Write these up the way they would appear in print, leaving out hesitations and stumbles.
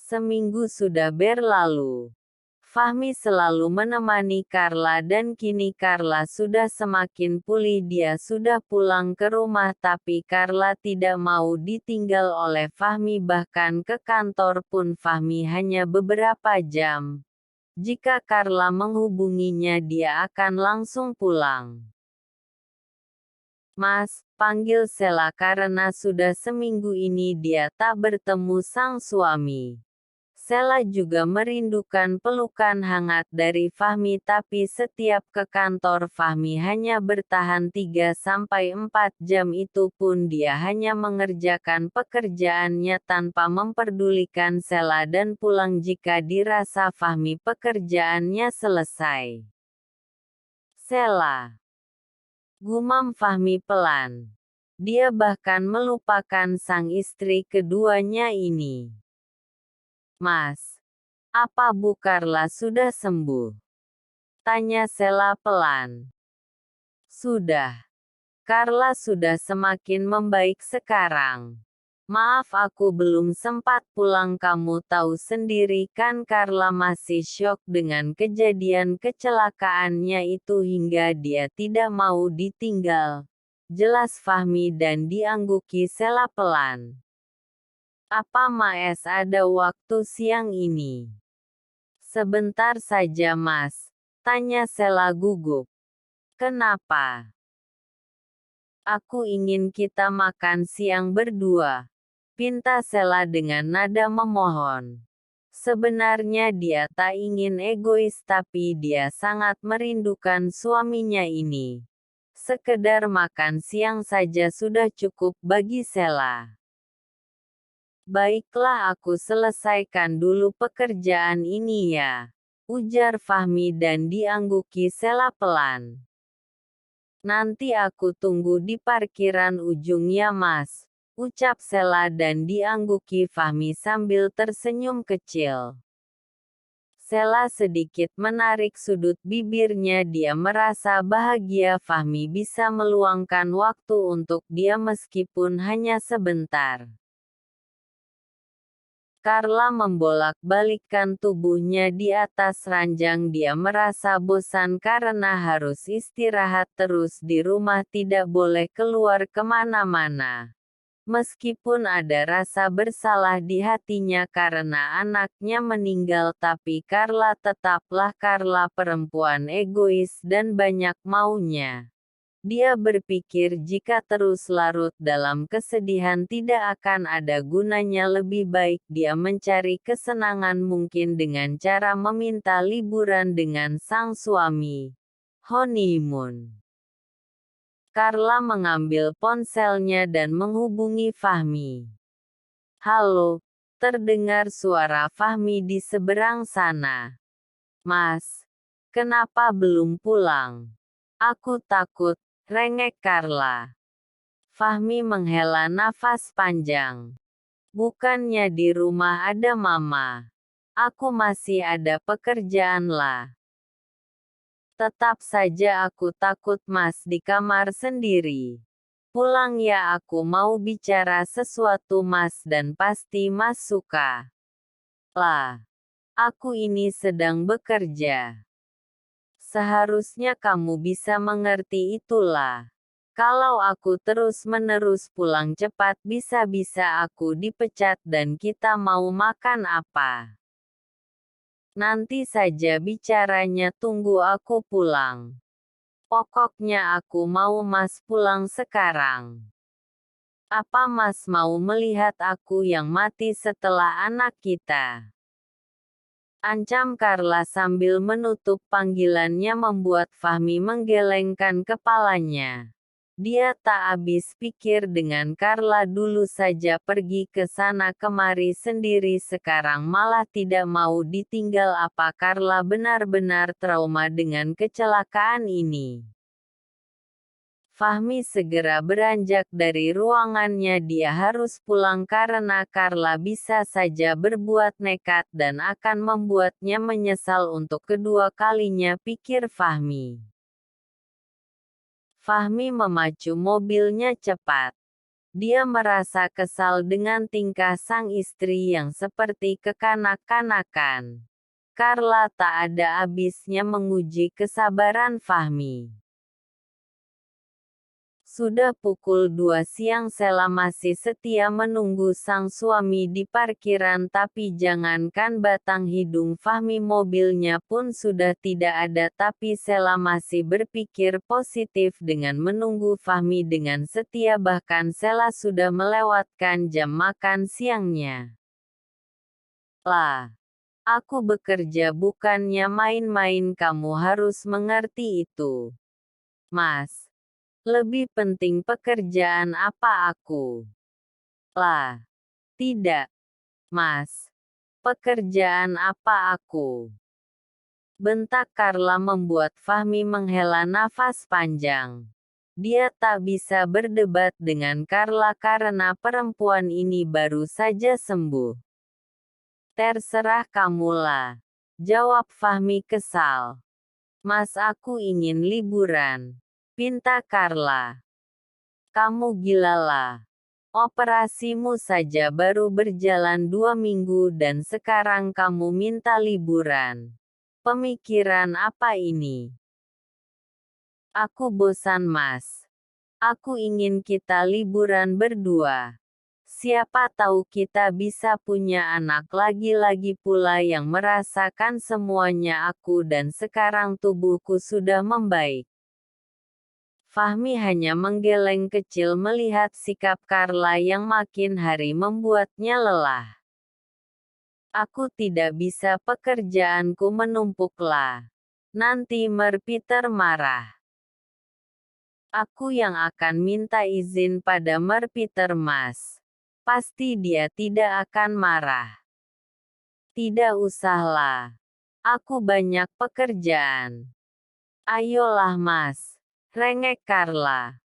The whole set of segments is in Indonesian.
Seminggu sudah berlalu. Fahmi selalu menemani Carla dan kini Carla sudah semakin pulih. Dia sudah pulang ke rumah tapi Carla tidak mau ditinggal oleh Fahmi, bahkan ke kantor pun Fahmi hanya beberapa jam. Jika Carla menghubunginya dia akan langsung pulang. Mas, panggil Sheila karena sudah seminggu ini dia tak bertemu sang suami. Sheila juga merindukan pelukan hangat dari Fahmi, tapi setiap ke kantor Fahmi hanya bertahan 3-4 jam, itu pun dia hanya mengerjakan pekerjaannya tanpa memperdulikan Sheila dan pulang jika dirasa Fahmi pekerjaannya selesai. Sheila, gumam Fahmi pelan. Dia bahkan melupakan sang istri keduanya ini. Mas, apa Bu Carla sudah sembuh? Tanya Sheila pelan. Sudah. Carla sudah semakin membaik sekarang. Maaf aku belum sempat pulang, kamu tahu sendiri kan Carla masih syok dengan kejadian kecelakaannya itu hingga dia tidak mau ditinggal. Jelas Fahmi dan diangguki Sheila pelan. Apa Mas ada waktu siang ini? Sebentar saja Mas, tanya Sheila gugup. Kenapa? Aku ingin kita makan siang berdua, pinta Sheila dengan nada memohon. Sebenarnya dia tak ingin egois tapi dia sangat merindukan suaminya ini. Sekedar makan siang saja sudah cukup bagi Sheila. Baiklah aku selesaikan dulu pekerjaan ini ya, ujar Fahmi dan diangguki Sheila pelan. Nanti aku tunggu di parkiran ujungnya Mas, ucap Sheila dan diangguki Fahmi sambil tersenyum kecil. Sheila sedikit menarik sudut bibirnya, dia merasa bahagia Fahmi bisa meluangkan waktu untuk dia meskipun hanya sebentar. Carla membolak-balikkan tubuhnya di atas ranjang. Dia merasa bosan karena harus istirahat terus di rumah, tidak boleh keluar kemana-mana. Meskipun ada rasa bersalah di hatinya karena anaknya meninggal, tapi Carla tetaplah Carla, perempuan egois dan banyak maunya. Dia berpikir jika terus larut dalam kesedihan tidak akan ada gunanya, lebih baik dia mencari kesenangan mungkin dengan cara meminta liburan dengan sang suami. Honeymoon. Carla mengambil ponselnya dan menghubungi Fahmi. Halo, terdengar suara Fahmi di seberang sana. Mas, kenapa belum pulang? Aku takut, rengek Carla. Fahmi menghela nafas panjang. Bukannya di rumah ada Mama. Aku masih ada pekerjaan lah. Tetap saja aku takut Mas di kamar sendiri. Pulang ya, aku mau bicara sesuatu Mas dan pasti Mas suka. Lah, aku ini sedang bekerja. Seharusnya kamu bisa mengerti itulah. Kalau aku terus-menerus pulang cepat bisa-bisa aku dipecat dan kita mau makan apa? Nanti saja bicaranya, tunggu aku pulang. Pokoknya aku mau Mas pulang sekarang. Apa Mas mau melihat aku yang mati setelah anak kita? Ancam Carla sambil menutup panggilannya membuat Fahmi menggelengkan kepalanya. Dia tak habis pikir dengan Carla, dulu saja pergi ke sana kemari sendiri, sekarang malah tidak mau ditinggal. Apa Carla benar-benar trauma dengan kecelakaan ini? Fahmi segera beranjak dari ruangannya. Dia harus pulang karena Carla bisa saja berbuat nekat dan akan membuatnya menyesal untuk kedua kalinya, pikir Fahmi. Fahmi memacu mobilnya cepat. Dia merasa kesal dengan tingkah sang istri yang seperti kekanak-kanakan. Carla tak ada habisnya menguji kesabaran Fahmi. Sudah pukul 2 siang Sela masih setia menunggu sang suami di parkiran, tapi jangankan batang hidung Fahmi, mobilnya pun sudah tidak ada. Tapi Sela masih berpikir positif dengan menunggu Fahmi dengan setia, bahkan Sela sudah melewatkan jam makan siangnya. Lah, aku bekerja bukannya main-main, kamu harus mengerti itu. Mas. Lebih penting pekerjaan apa aku? Lah, tidak, Mas. Pekerjaan apa aku? Bentak Carla membuat Fahmi menghela nafas panjang. Dia tak bisa berdebat dengan Carla karena perempuan ini baru saja sembuh. Terserah kamulah, jawab Fahmi kesal. Mas, aku ingin liburan, pinta Carla. Kamu gila lah. Operasimu saja baru berjalan 2 minggu dan sekarang kamu minta liburan. Pemikiran apa ini? Aku bosan, Mas. Aku ingin kita liburan berdua. Siapa tahu kita bisa punya anak lagi-lagi pula yang merasakan semuanya aku, dan sekarang tubuhku sudah membaik. Fahmi hanya menggeleng kecil melihat sikap Carla yang makin hari membuatnya lelah. Aku tidak bisa, pekerjaanku menumpuklah. Nanti Peter marah. Aku yang akan minta izin pada Peter, Mas. Pasti dia tidak akan marah. Tidak usahlah. Aku banyak pekerjaan. Ayolah, Mas. Rengek Carla.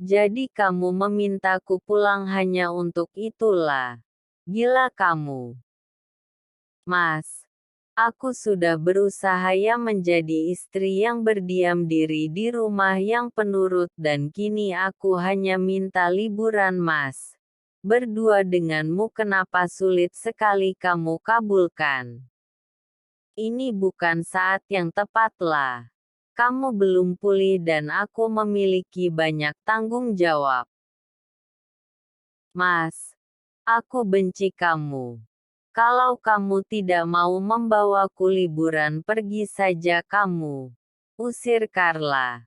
Jadi kamu memintaku pulang hanya untuk itulah. Gila kamu. Mas, aku sudah berusaha ya menjadi istri yang berdiam diri di rumah yang penurut, dan kini aku hanya minta liburan, Mas. Berdua denganmu, kenapa sulit sekali kamu kabulkan? Ini bukan saat yang tepat lah. Kamu belum pulih dan aku memiliki banyak tanggung jawab. Mas, aku benci kamu. Kalau kamu tidak mau membawaku liburan, pergi saja kamu. Usir Carla.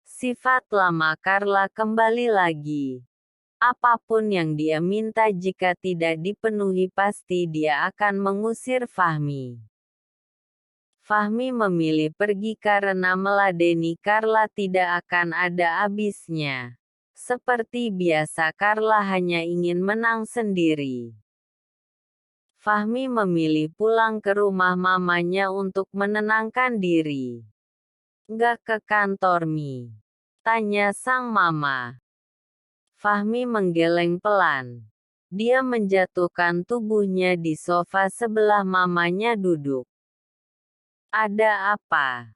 Sifat lama Carla kembali lagi. Apapun yang dia minta, jika tidak dipenuhi pasti dia akan mengusir Fahmi. Fahmi memilih pergi karena meladeni Carla tidak akan ada habisnya. Seperti biasa, Carla hanya ingin menang sendiri. Fahmi memilih pulang ke rumah mamanya untuk menenangkan diri. Nggak ke kantor, Mi? Tanya sang mama. Fahmi menggeleng pelan. Dia menjatuhkan tubuhnya di sofa sebelah mamanya duduk. Ada apa?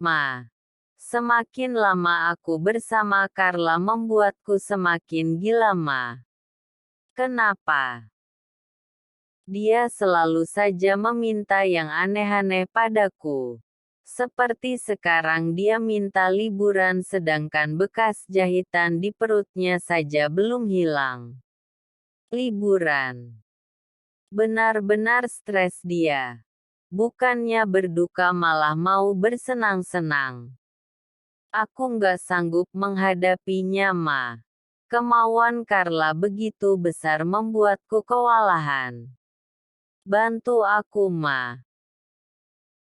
Ma. Semakin lama aku bersama Carla membuatku semakin gila, Ma. Kenapa? Dia selalu saja meminta yang aneh-aneh padaku. Seperti sekarang dia minta liburan sedangkan bekas jahitan di perutnya saja belum hilang. Liburan. Benar-benar stres dia. Bukannya berduka malah mau bersenang-senang. Aku nggak sanggup menghadapinya, Ma. Kemauan Carla begitu besar membuatku kewalahan. Bantu aku, Ma.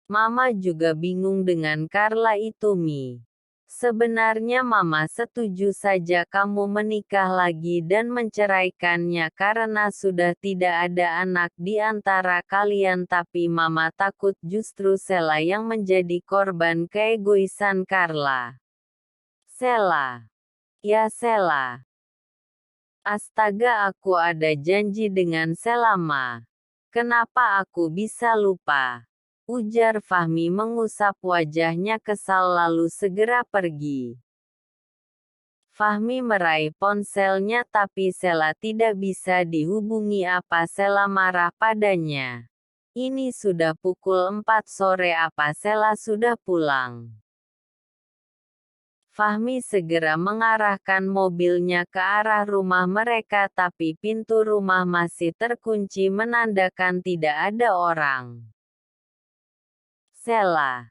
Mama juga bingung dengan Carla itu, Mi. Sebenarnya Mama setuju saja kamu menikah lagi dan menceraikannya karena sudah tidak ada anak di antara kalian, tapi Mama takut justru Sela yang menjadi korban keegoisan Carla. Sela. Ya Sela. Astaga, aku ada janji dengan Sela, Ma. Kenapa aku bisa lupa? Ujar Fahmi mengusap wajahnya kesal lalu segera pergi. Fahmi meraih ponselnya tapi Sela tidak bisa dihubungi. Apa Sela marah padanya? Ini sudah pukul 4 sore. Apa Sela sudah pulang? Fahmi segera mengarahkan mobilnya ke arah rumah mereka tapi pintu rumah masih terkunci menandakan tidak ada orang. Sela.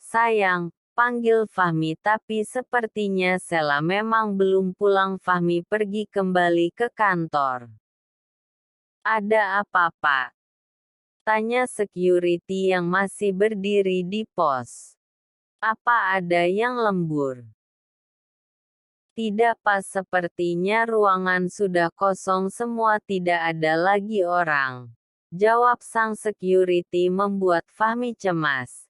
Sayang, panggil Fahmi tapi sepertinya Sela memang belum pulang. Fahmi pergi kembali ke kantor. Ada apa Pak? Tanya security yang masih berdiri di pos. Apa ada yang lembur? Tidak Pak, sepertinya ruangan sudah kosong semua, tidak ada lagi orang. Jawab sang security membuat Fahmi cemas.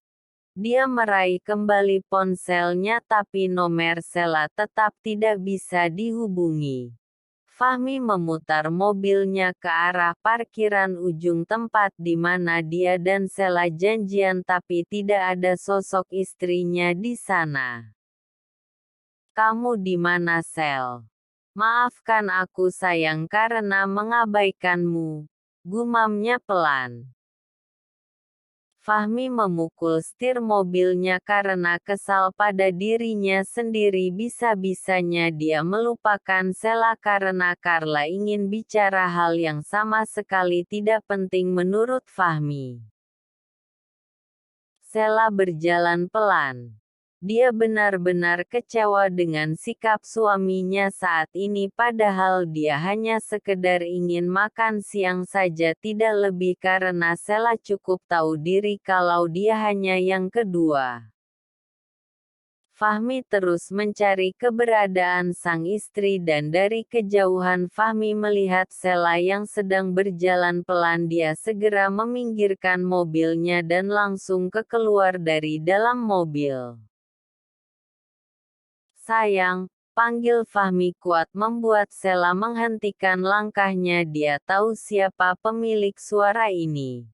Dia meraih kembali ponselnya tapi nomor Sela tetap tidak bisa dihubungi. Fahmi memutar mobilnya ke arah parkiran ujung tempat di mana dia dan Sela janjian tapi tidak ada sosok istrinya di sana. Kamu di mana Sel? Maafkan aku sayang karena mengabaikanmu, gumamnya pelan. Fahmi memukul setir mobilnya karena kesal pada dirinya sendiri. Bisa-bisanya dia melupakan Sela karena Carla ingin bicara hal yang sama sekali tidak penting menurut Fahmi. Sela berjalan pelan. Dia benar-benar kecewa dengan sikap suaminya saat ini padahal dia hanya sekedar ingin makan siang saja tidak lebih karena Sela cukup tahu diri kalau dia hanya yang kedua. Fahmi terus mencari keberadaan sang istri dan dari kejauhan Fahmi melihat Sela yang sedang berjalan pelan. Dia segera meminggirkan mobilnya dan langsung keluar dari dalam mobil. Sayang, panggil Fahmi kuat membuat Sela menghentikan langkahnya. Dia tahu siapa pemilik suara ini.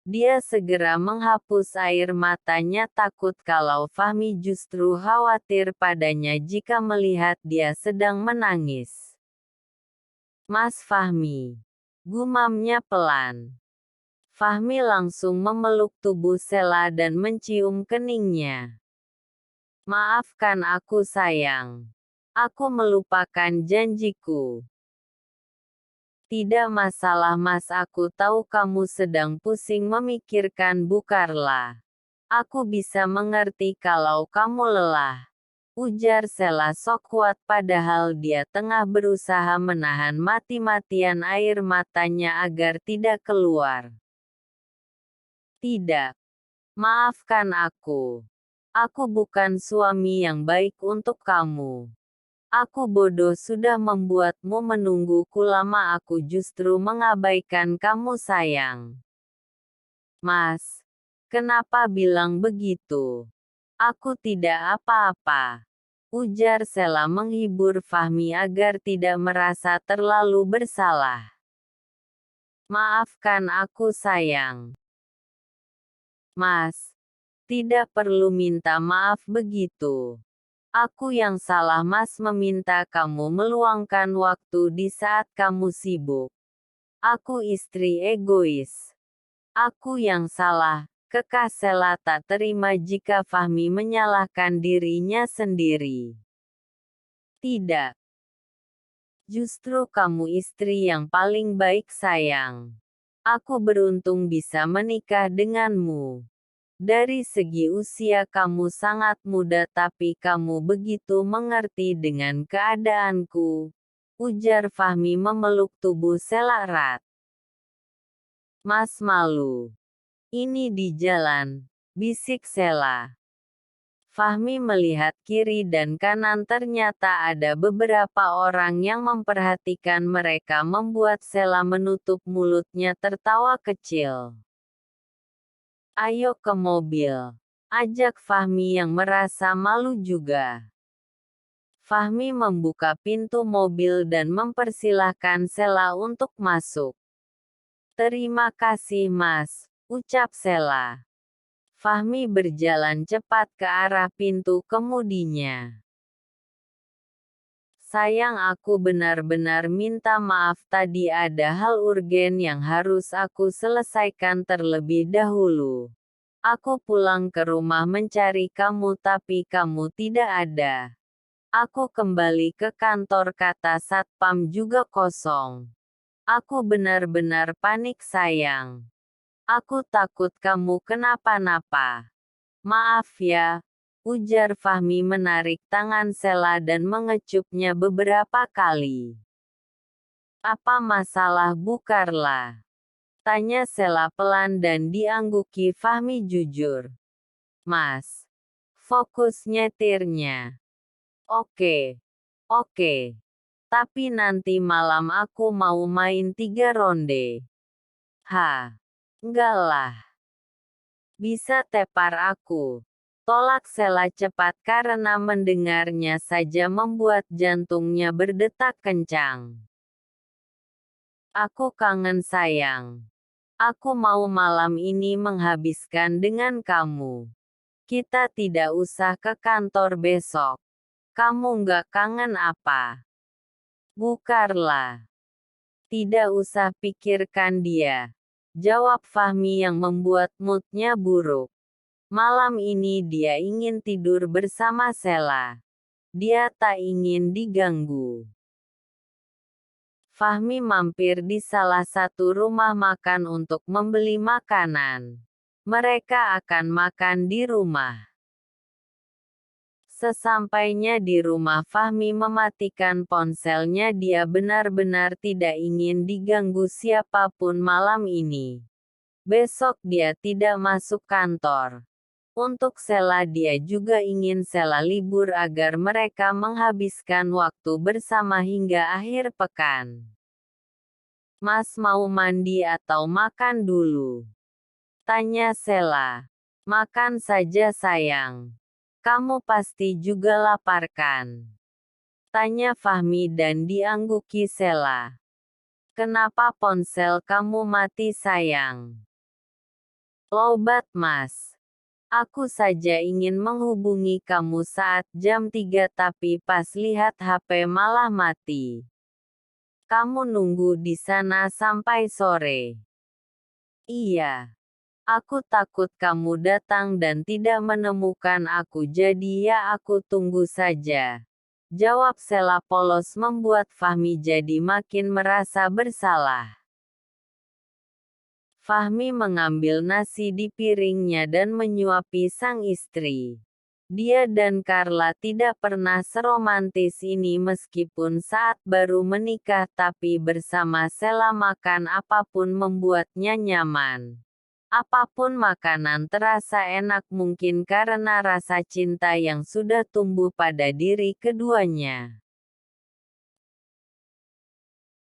Dia segera menghapus air matanya takut kalau Fahmi justru khawatir padanya jika melihat dia sedang menangis. Mas Fahmi, gumamnya pelan. Fahmi langsung memeluk tubuh Sela dan mencium keningnya. Maafkan aku sayang. Aku melupakan janjiku. Tidak masalah Mas, aku tahu kamu sedang pusing memikirkan Bu Carla. Aku bisa mengerti kalau kamu lelah. Ujar Sela sok kuat padahal dia tengah berusaha menahan mati-matian air matanya agar tidak keluar. Tidak. Maafkan aku. Aku bukan suami yang baik untuk kamu. Aku bodoh sudah membuatmu menungguku lama. Aku justru mengabaikan kamu sayang. Mas, kenapa bilang begitu? Aku tidak apa-apa. Ujar Sela menghibur Fahmi agar tidak merasa terlalu bersalah. Maafkan aku sayang. Mas, tidak perlu minta maaf begitu. Aku yang salah Mas meminta kamu meluangkan waktu di saat kamu sibuk. Aku istri egois. Aku yang salah. Kekeh Sela tak terima jika Fahmi menyalahkan dirinya sendiri. Tidak. Justru kamu istri yang paling baik sayang. Aku beruntung bisa menikah denganmu. Dari segi usia kamu sangat muda tapi kamu begitu mengerti dengan keadaanku. Ujar Fahmi memeluk tubuh Sela erat. Mas malu. Ini di jalan, bisik Sela. Fahmi melihat kiri dan kanan ternyata ada beberapa orang yang memperhatikan mereka membuat Sela menutup mulutnya tertawa kecil. Ayo ke mobil. Ajak Fahmi yang merasa malu juga. Fahmi membuka pintu mobil dan mempersilahkan Sela untuk masuk. Terima kasih Mas, ucap Sela. Fahmi berjalan cepat ke arah pintu kemudinya. Sayang, aku benar-benar minta maaf, tadi ada hal urgen yang harus aku selesaikan terlebih dahulu. Aku pulang ke rumah mencari kamu tapi kamu tidak ada. Aku kembali ke kantor, kata satpam, juga kosong. Aku benar-benar panik sayang. Aku takut kamu kenapa-napa. Maaf ya, ujar Fahmi menarik tangan Sela dan mengecupnya beberapa kali. Apa masalah, Bukarlah? Tanya Sela pelan dan diangguki Fahmi jujur. Mas, fokus nyetirnya. Oke, oke. Tapi nanti malam aku mau main 3 ronde. Enggak lah. Bisa tepar aku. Tolak Sela cepat karena mendengarnya saja membuat jantungnya berdetak kencang. Aku kangen sayang. Aku mau malam ini menghabiskan dengan kamu. Kita tidak usah ke kantor besok. Kamu nggak kangen apa? Bukarlah. Tidak usah pikirkan dia. Jawab Fahmi yang membuat moodnya buruk. Malam ini dia ingin tidur bersama Sela. Dia tak ingin diganggu. Fahmi mampir di salah satu rumah makan untuk membeli makanan. Mereka akan makan di rumah. Sesampainya di rumah, Fahmi mematikan ponselnya. Dia benar-benar tidak ingin diganggu siapapun malam ini. Besok dia tidak masuk kantor. Untuk Sela, dia juga ingin Sela libur agar mereka menghabiskan waktu bersama hingga akhir pekan. Mas mau mandi atau makan dulu? Tanya Sela. Makan saja sayang. Kamu pasti juga lapar kan? Tanya Fahmi dan diangguki Sela. Kenapa ponsel kamu mati sayang? Lobat mas. Aku saja ingin menghubungi kamu saat jam 3 tapi pas lihat HP malah mati. Kamu nunggu di sana sampai sore? Iya. Aku takut kamu datang dan tidak menemukan aku, jadi ya aku tunggu saja. Jawab Sela polos membuat Fahmi jadi makin merasa bersalah. Fahmi mengambil nasi di piringnya dan menyuapi sang istri. Dia dan Carla tidak pernah seromantis ini meskipun saat baru menikah, tapi bersama Sela makan apapun membuatnya nyaman. Apapun makanan terasa enak, mungkin karena rasa cinta yang sudah tumbuh pada diri keduanya.